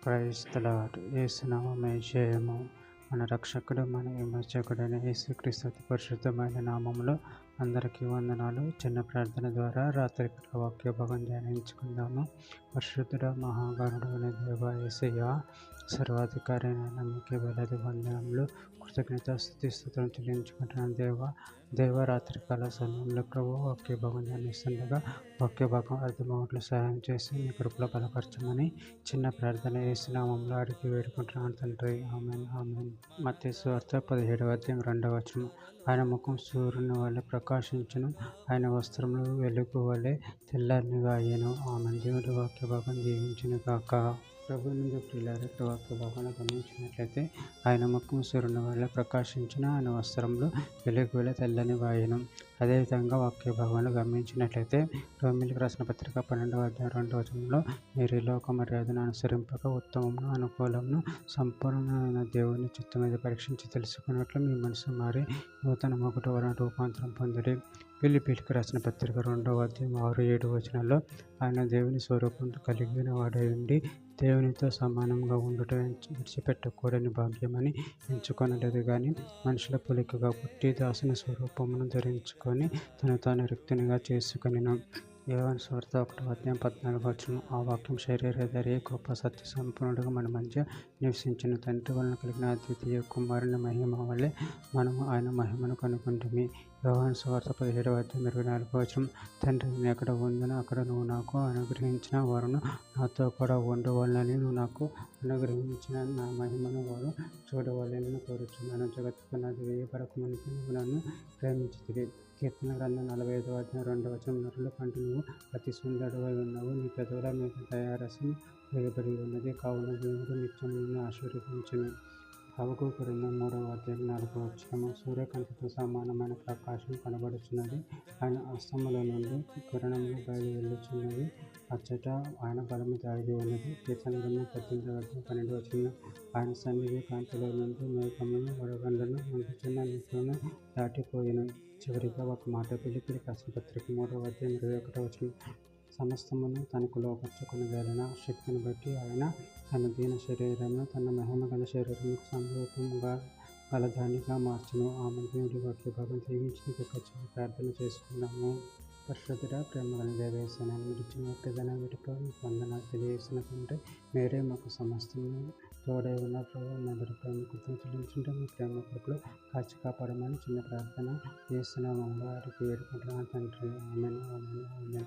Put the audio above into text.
Praise the lord. యేసునామమే జయము. మన రక్షకుడు, మన విమోచకుడైన యేసుక్రీస్తు అతి పరిశుద్ధమైన నామములో అందరికీ వందనాలు. చిన్న ప్రార్థన ద్వారా రాత్రికాల వాక్య భాగం ధ్యానించుకుందాము. పరిశుద్ధుడ, మహాగణుడు అనే దేవ యేసయ్య, సర్వాధికారి అయిన మీకే వేలాది వందనములు, కృతజ్ఞత స్తుతి స్తోత్రం చెల్లించుకుంటున్నాను. దేవ రాత్రికాల సమయంలో ప్రభు వాక్య భాగం ధ్యానిస్తుండగా వాక్య భాగం అర్థమవట్లు సహాయం చేసి మీ కృపలో బలపరచమని చిన్న ప్రార్థన యేసు నామములో అడిగి వేడుకుంటున్నాను తండ్రి. ఆమేన్, ఆమేన్. మత్తయి సువార్త 17వ అధ్యాయం 2వ వచనం. ఆయన ముఖం సూర్యుని వలె ప్రకాశించును, ఆయన వస్త్రములు వెలుగు వలె తెల్లనిగా అయ్యెను. ఆమేన్. దేవుడి వాక్య భాగం దీవించును గాక. ప్రభు నుండి ప్రియులారా, వాక్య భాగాన్ని గమనించినట్లయితే ఆయన ముఖం సూర్యుని వలె ప్రకాశించిన, ఆయన వస్త్రములు వెలుగు వలె తెల్లని వాయెను. అదేవిధంగా వాక్య భాగాన్ని గమనించినట్లయితే రోమీయులకు రాసిన పత్రిక 12వ అధ్యాయం 2వ వచనంలో, మీరు ఈ లోక మర్యాదను అనుసరింపక ఉత్తమమును అనుకూలమును సంపూర్ణమైన దేవుని చిత్తం మీద పరీక్షించి తెలుసుకున్నట్లు మీ మనసు మారి నూతన మొగుట వలన రూపాంతరం పొందిడి. ఫిలిప్పీయులకు రాసిన పత్రిక 2వ అధ్యాయం 6-7 వచనాల్లో, ఆయన దేవుని స్వరూపం కలిగిన వాడై ఉండి దేవునితో సమానంగా ఉండుట విడిచిపెట్టకూడని భాగ్యమని ఎంచుకొనలేదు కానీ మనుషుల పోలికగా పుట్టి దాసుని స్వరూపమును ధరించుకొని తను తాను రిక్తునిగా చేసుకొనెను. యోహాను సువార్త 1వ అధ్యాయం 14వ వచనం. ఆ వాక్యం శరీరధారి గొప్ప సత్య సంపూర్ణుడుగా మన మధ్య నివసించిన తండ్రి వలన కలిగిన అద్వితీయ కుమారుని మహిమ వలె మనము ఆయన మహిమను కనుగొంటిమి. యోహాను సువార్త 17వ అధ్యాయం 24వ వచనం. తండ్రి నేను ఎక్కడ ఉందనో అక్కడ నువ్వు నాకు అనుగ్రహించిన వారును నాతో కూడా ఉండవాలని నువ్వు నాకు అనుగ్రహించిన నా మహిమను వారు చూడవాలని కోరుచున్నాను. జగత్తుకు నాది వేయబడక మునుపు నువ్వు నన్ను ప్రేమించితివి. కీర్తన గ్రంథం 45వ అధ్యాయం 2వ వచనం. నరుల కంటే నువ్వు అతి సుందరుడవై ఉన్నావు, నీ పెదవుల మీద దయారసం వేయబడి ఉన్నది, కావున దేవుడు నిత్యం నిన్ను ఆశీర్వదించును. హబక్కూకు గ్రంథం 3వ అధ్యాయం 4వ వచనం. సూర్యకాంతితో సమానమైన ప్రకాశం కనబడుచున్నది, ఆయన హస్తముల నుండి కిరణములు బయలు వెళ్ళుచున్నవి, అచ్చట ఆయన బలము దాగి ఉన్నది. కీర్తన గ్రంథం 18వ అధ్యాయం 12వ వచనం. ఆయన సన్నిధి కాంతిలో నుండి మేఘములను వడగండ్లను మండుచున్న నిప్పులను దాటిపోయిన. చివరిగా ఒక మాట, ఫిలిప్పీయులకు రాసిన పత్రిక 3వ అధ్యాయం 21వ వచనం. సమస్తమును తనకు లోపర్చుకొనగలిగిన శక్తిని బట్టి ఆయన తన దీన శరీరమును తన మహిమ గల శరీరముకు సమరూపముగా గలదానిగా మార్చును. ఆమె దేవుడి వాక్య భాగం దీవించి చిన్న ప్రార్థన చేసుకున్నాము. పరిశుద్ధుడ, ప్రేమ గల దేవేశనాన్ని విడిచిన ఒక్కదన వీటితో వందనాలు తెలియజేసిన తండ్రి, మీరే మాకు సమస్తము తోడై ఉన్న ప్రభు, మొదటి ప్రేమ కృతజ్ఞతలు చెల్లించుంటే మీ ప్రేమ కృపలో కాచి కాపాడమని చిన్న ప్రార్థన చేస్తున్నాము. అడిగి వేడుకుంటున్నాను తండ్రి. ఆమేన్, ఆమేన్, ఆమేన్.